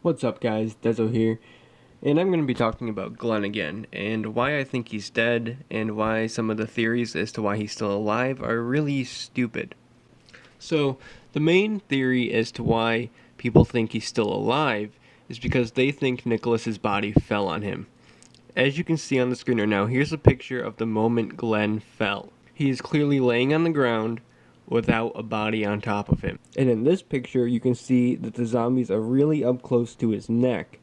What's up guys, Dezo here, and I'm going to be talking about Glenn again, and why I think he's dead, and why some of the theories as to why he's still alive are really stupid. So, the main theory as to why people think he's still alive is because they think Nicholas's body fell on him. As you can see on the screen right now, here's a picture of the moment Glenn fell. He is clearly laying on the ground without a body on top of him. And in this picture, you can see that the zombies are really up close to his neck,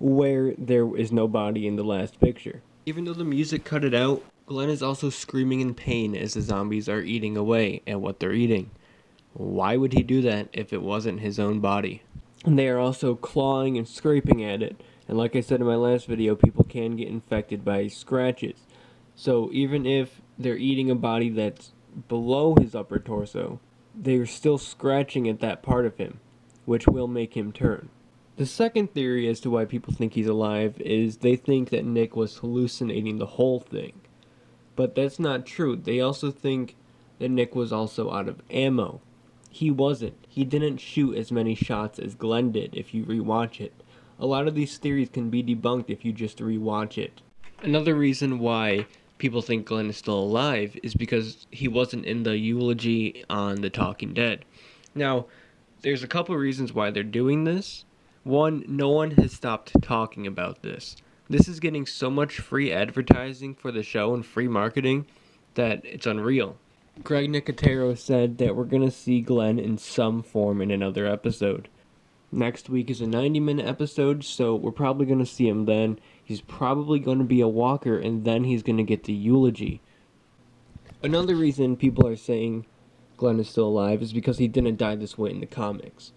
where there is no body in the last picture. Even though the music cut it out, Glenn is also screaming in pain as the zombies are eating away at what they're eating. Why would he do that if it wasn't his own body? And they are also clawing and scraping at it. And like I said in my last video, people can get infected by scratches. So even if they're eating a body that's below his upper torso, they're still scratching at that part of him, which will make him turn. The second theory as to why people think he's alive is they think that Nick was hallucinating the whole thing. But that's not true. They also think that Nick was also out of ammo. He wasn't. He didn't shoot as many shots as Glenn did if you rewatch it. A lot of these theories can be debunked if you just rewatch it. Another reason why people think Glenn is still alive is because he wasn't in the eulogy on The Talking Dead. Now, there's a couple reasons why they're doing this. One, no one has stopped talking about this. This is getting so much free advertising for the show and free marketing that it's unreal. Greg Nicotero said that we're going to see Glenn in some form in another episode. Next week is a 90-minute episode, so we're probably going to see him then. He's probably going to be a walker, and then he's going to get the eulogy. Another reason people are saying Glenn is still alive is because he didn't die this way in the comics.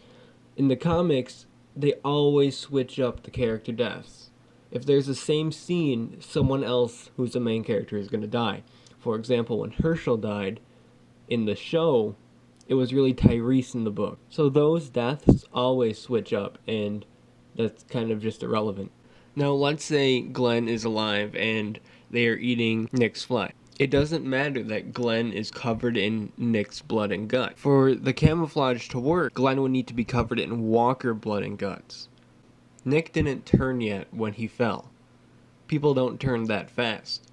In the comics, they always switch up the character deaths. If there's the same scene, someone else who's the main character is going to die. For example, when Herschel died in the show, it was really Tyrese in the book. So those deaths always switch up, and that's kind of just irrelevant. Now, let's say Glenn is alive and they are eating Nick's flesh. It doesn't matter that Glenn is covered in Nick's blood and gut. For the camouflage to work, Glenn would need to be covered in Walker blood and guts. Nick didn't turn yet when he fell. People don't turn that fast.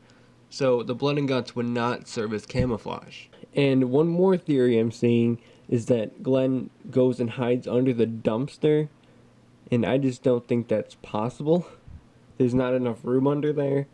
So the blood and guts would not serve as camouflage. And one more theory I'm seeing is that Glenn goes and hides under the dumpster, and I just don't think that's possible. There's not enough room under there,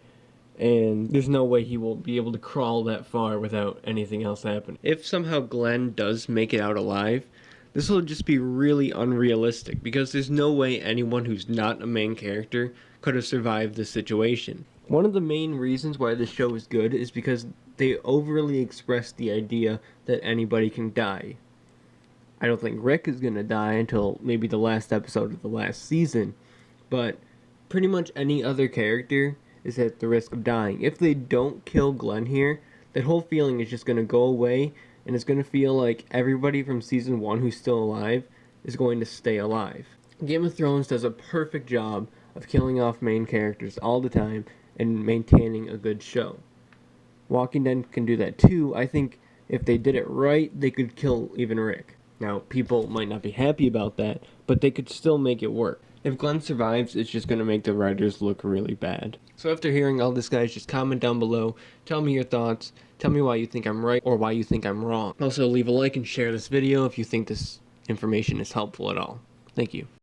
and there's no way he will be able to crawl that far without anything else happening. If somehow Glenn does make it out alive, this will just be really unrealistic, because there's no way anyone who's not a main character could have survived this situation. One of the main reasons why this show is good is because they overly express the idea that anybody can die. I don't think Rick is going to die until maybe the last episode of the last season, but pretty much any other character is at the risk of dying. If they don't kill Glenn here, that whole feeling is just going to go away, and it's going to feel like everybody from season 1 who's still alive is going to stay alive. Game of Thrones does a perfect job of killing off main characters all the time and maintaining a good show. Walking Dead can do that too. I think if they did it right, they could kill even Rick. Now, people might not be happy about that, but they could still make it work. If Glenn survives, it's just going to make the writers look really bad. So after hearing all this, guys, just comment down below. Tell me your thoughts. Tell me why you think I'm right or why you think I'm wrong. Also, leave a like and share this video if you think this information is helpful at all. Thank you.